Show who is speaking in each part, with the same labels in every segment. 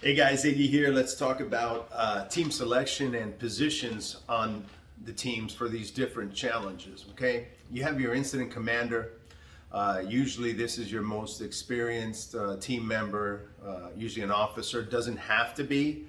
Speaker 1: Hey guys, Iggy here. Let's talk about team selection and positions on the teams for these different challenges. Okay, you have your incident commander. Usually, this is your most experienced team member, usually an officer. Doesn't have to be.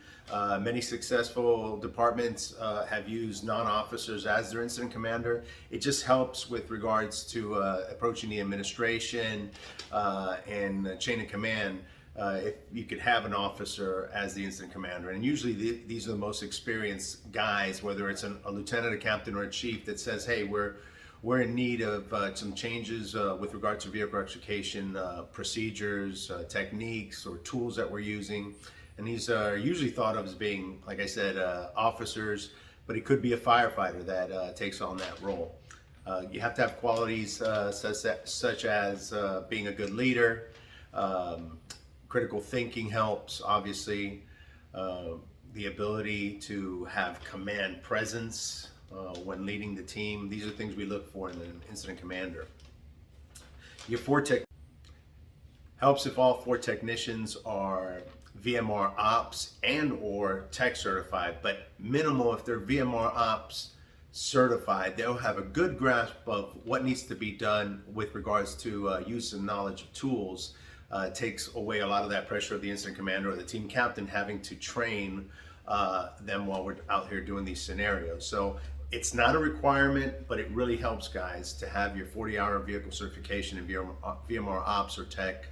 Speaker 1: Many successful departments have used non-officers as their incident commander. It just helps with regards to approaching the administration and chain of command. If you could have an officer as the incident commander, and usually these are the most experienced guys, whether it's a lieutenant, a captain, or a chief that says, "Hey, we're in need of some changes with regard to vehicle extrication procedures, techniques, or tools that we're using." And these are usually thought of as being, like I said, officers, but it could be a firefighter that takes on that role. You have to have qualities such as being a good leader. Critical thinking helps, obviously. The ability to have command presence when leading the team. These are things we look for in an incident commander. Your four tech helps if all four technicians are VMR Ops and or tech certified, but minimal if they're VMR Ops certified. They'll have a good grasp of what needs to be done with regards to use and knowledge of tools. Takes away a lot of that pressure of the incident commander or the team captain having to train them while we're out here doing these scenarios. So it's not a requirement, but it really helps guys to have your 40-hour vehicle certification in VMR Ops or tech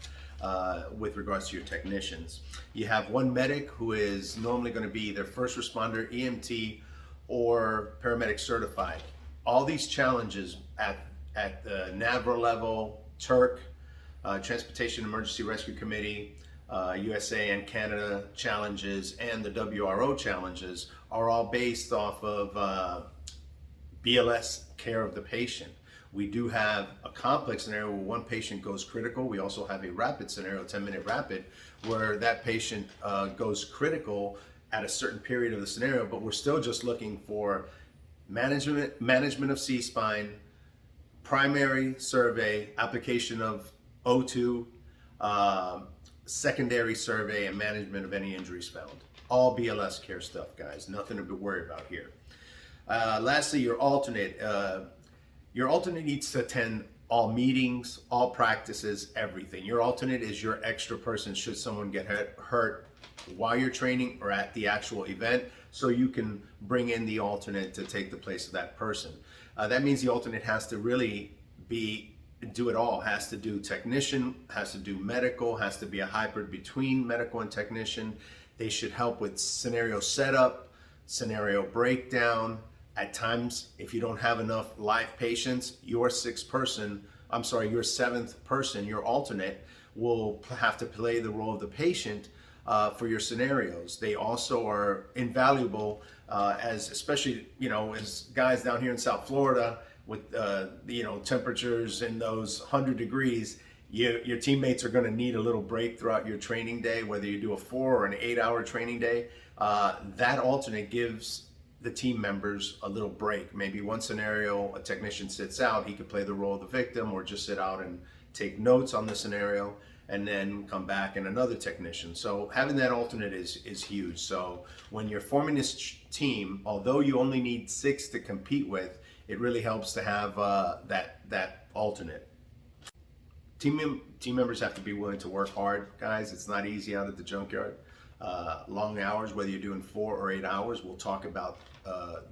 Speaker 1: with regards to your technicians. You have one medic who is normally going to be either first responder, EMT, or paramedic certified. All these challenges at the NAVRA level, Turk, Transportation Emergency Rescue Committee, USA and Canada challenges, and the WRO challenges are all based off of BLS care of the patient. We do have a complex scenario where one patient goes critical. We also have a rapid scenario, 10-minute rapid, where that patient goes critical at a certain period of the scenario, but we're still just looking for management of C-spine, primary survey, application of O2, secondary survey, and management of any injuries found. All BLS care stuff, guys. Nothing to be worried about here. Lastly, your alternate. Your alternate needs to attend all meetings, all practices, everything. Your alternate is your extra person should someone get hurt while you're training or at the actual event, so you can bring in the alternate to take the place of that person. That means the alternate has to really do it all. Has to do technician, has to do medical, has to be a hybrid between medical and technician. They should help with scenario setup, scenario breakdown. At times, if you don't have enough live patients, your seventh person, your alternate, will have to play the role of the patient for your scenarios. They also are invaluable especially, as guys down here in South Florida with temperatures in those 100 degrees. Your teammates are going to need a little break throughout your training day, whether you do a 4 or an 8-hour training day. That alternate gives the team members a little break. Maybe one scenario, a technician sits out, he could play the role of the victim or just sit out and take notes on the scenario and then come back and another technician. So having that alternate is huge. So when you're forming this team, although you only need 6 to compete with, it really helps to have that alternate. Team members have to be willing to work hard, guys. It's not easy out at the junkyard. Long hours, whether you're doing 4 or 8 hours. We'll talk about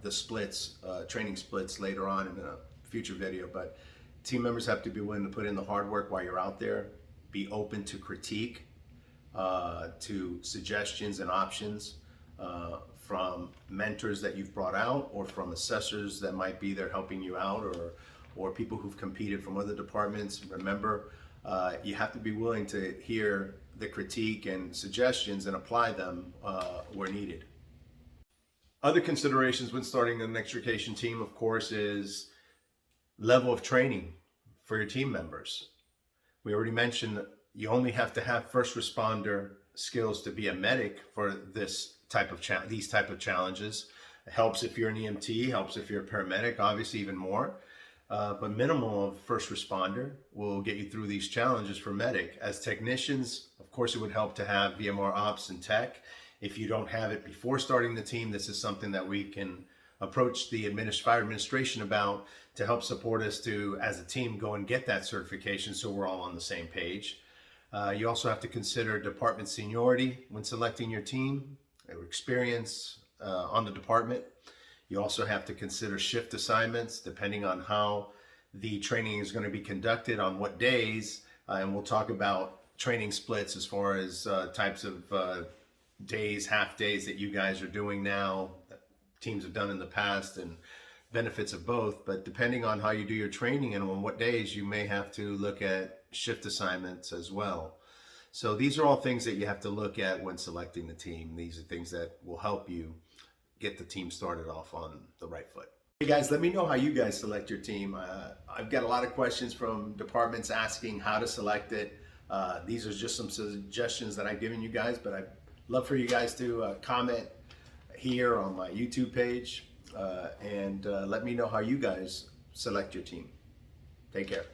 Speaker 1: the splits, training splits later on in a future video. But team members have to be willing to put in the hard work while you're out there. Be open to critique, to suggestions and options from mentors that you've brought out, or from assessors that might be there helping you out, or people who've competed from other departments. Remember, you have to be willing to hear the critique and suggestions and apply them where needed. Other considerations when starting an extrication team, of course, is level of training for your team members. We already mentioned you only have to have first responder skills to be a medic for these type of challenges. It helps if you're an EMT, helps if you're a paramedic, obviously even more. But minimum of first responder will get you through these challenges for medic. As technicians, of course, it would help to have VMware Ops and Tech. If you don't have it before starting the team, this is something that we can approach the fire administration about to help support us to, as a team, go and get that certification so we're all on the same page. You also have to consider department seniority when selecting your team, or experience on the department. You also have to consider shift assignments depending on how the training is going to be conducted, on what days, and we'll talk about training splits as far as types of days, half days that you guys are doing now, that teams have done in the past, and benefits of both. But depending on how you do your training and on what days, you may have to look at shift assignments as well. So these are all things that you have to look at when selecting the team. These are things that will help you get the team started off on the right foot. Hey guys, let me know how you guys select your team. I've got a lot of questions from departments asking how to select it. These are just some suggestions that I've given you guys, but I'd love for you guys to comment here on my YouTube page and let me know how you guys select your team. Take care.